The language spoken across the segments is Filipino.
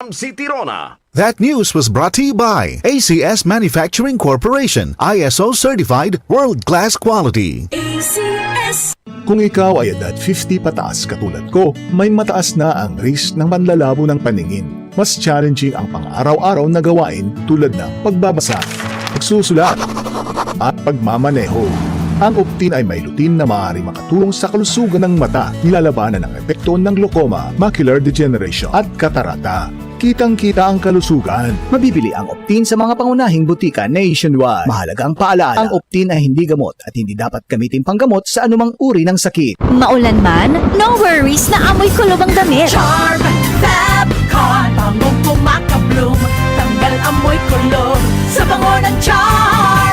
Quezon City, Rona. That news was brought to you by ACS Manufacturing Corporation, ISO certified world-class quality. ACS. Kung ikaw ay edad 50 pataas katulad ko, may mataas na ang risk ng panlalabo ng paningin. Mas challenging ang pang-araw-araw na gawain tulad ng pagbabasa, pagsusulat, at pagmamaneho. Ang Optin ay may lutin na maaari makatulong sa kalusugan ng mata, nilalabanan ang epekto ng glaucoma, macular degeneration at katarata. Kitang-kita ang kalusugan. Mabibili ang Optin sa mga pangunahing butika nationwide. Mahalagang paalala, ang Optin ay hindi gamot at hindi dapat gamitin panggamot sa anumang uri ng sakit. Maulan man, no worries na amoy kulob ang damit. Charm Fabcon, bangong kumakabloom, tanggal amoy kulob sa bango ng Charm.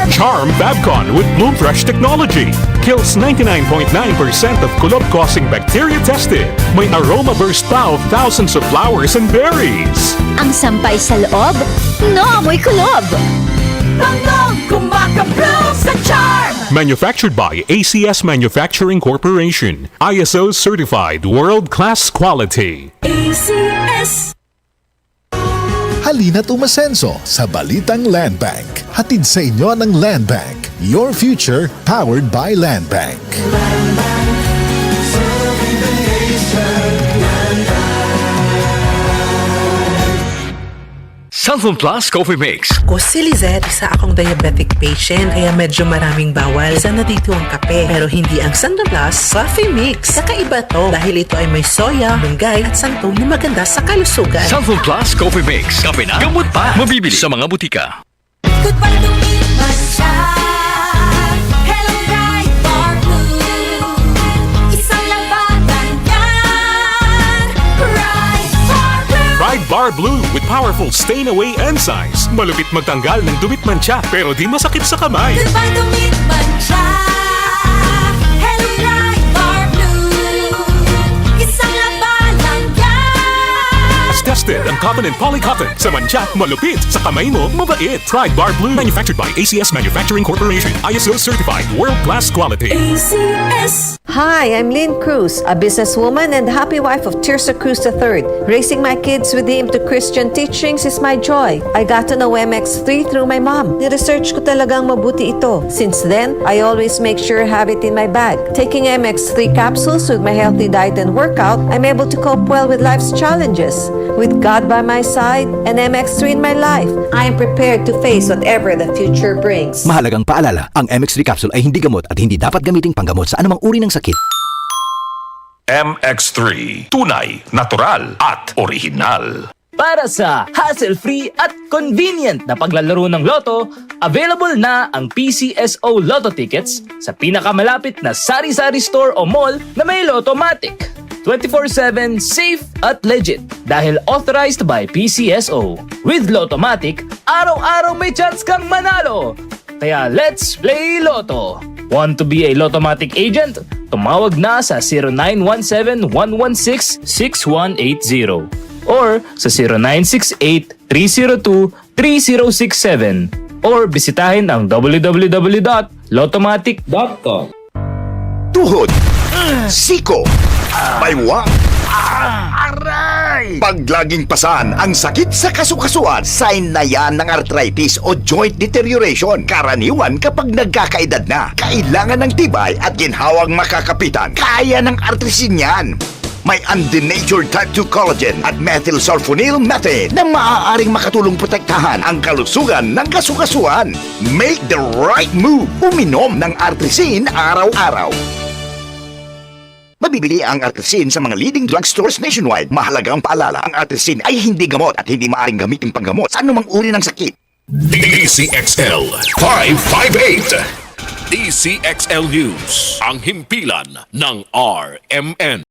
Charm Fabcon with Bloom Fresh technology kills 99.9% of kulob-causing bacteria tested. May aroma burst pa of thousands of flowers and berries. Ang sampay sa loob, no amoy kulob. Bangong kumakabloom sa Charm. Manufactured by ACS Manufacturing Corporation. ISO certified world-class quality. ACS. Halina't umasenso sa Balitang Land Bank. Hatid sa inyo ng Land Bank. Your future powered by Land Bank. Sunflower Plus Coffee Mix. Ako si Lizette, isa akong diabetic patient kaya medyo maraming bawal. Isa na dito ang kape pero hindi ang Sunflower Plus Coffee Mix. Kakaiba to dahil ito ay may soya, munggay at santol na maganda sa kalusugan. Sunflower Plus Coffee Mix. Kape na, gamot pa. Mabibili sa mga butika. Goodbye to me, Mancha. Hello, bright bar blue. Isang labanan yan. Bright bar blue. Pride Bar Blue with powerful stain-away enzymes. Malupit magtanggal ng dumit mancha pero di masakit sa kamay. Goodbye to me, Mancha. Hello, bright bar blue. Isang labanan yan. As tested ang cotton and polycotton. Sa mancha, malupit. Sa kamay mo, mabait. Pride Bar Blue. Manufactured by ACS Manufacturing Corporation. ISO certified world-class quality. ACS. Hi, I'm Lynn Cruz, a businesswoman and happy wife of Tirsa Cruz III. Raising my kids with the aim to Christian teachings is my joy. I got to know MX3 through my mom. Ni-research ko talagang mabuti ito. Since then, I always make sure I have it in my bag. Taking MX3 capsules with my healthy diet and workout, I'm able to cope well with life's challenges. With God by my side and MX3 in my life, I am prepared to face whatever the future brings. Mahalagang paalala, ang MX3 capsule ay hindi gamot at hindi dapat gamiting panggamot sa anumang uri ng sakit. MX3. Tunay, natural at original. Para sa hassle-free at convenient na paglalaro ng Lotto, available na ang PCSO Lotto tickets sa pinakamalapit na sari-sari store o mall na may Lottomatic. 24/7 safe at legit dahil authorized by PCSO. With Lottomatic, araw-araw may chance kang manalo. Kaya let's play Lotto. Want to be a Lottomatic agent? Tumawag na sa 0917-116-6180 or sa 0968-302-3067 or bisitahin ang www.lottomatic.com. Tuhod, siko, baywang, aray! Pag laging pasan ang sakit sa kasukasuan, sign na yan ng arthritis o joint deterioration. Karaniwan kapag nagkakaedad na, kailangan ng tibay at ginhawang makakapitan. Kaya ng artrisin yan. May undenatured type 2 collagen at methylsulfonyl methane na maaaring makatulong protektahan ang kalusugan ng kasukasuan. Make the right move. Uminom ng artrisin araw-araw. Mabibili ang artrisin sa mga leading drugstores nationwide. Mahalagang paalala, ang artrisin ay hindi gamot at hindi maaaring gamitin panggamot sa anumang uri ng sakit. DCXL 558. DCXL News, ang himpilan ng RMN.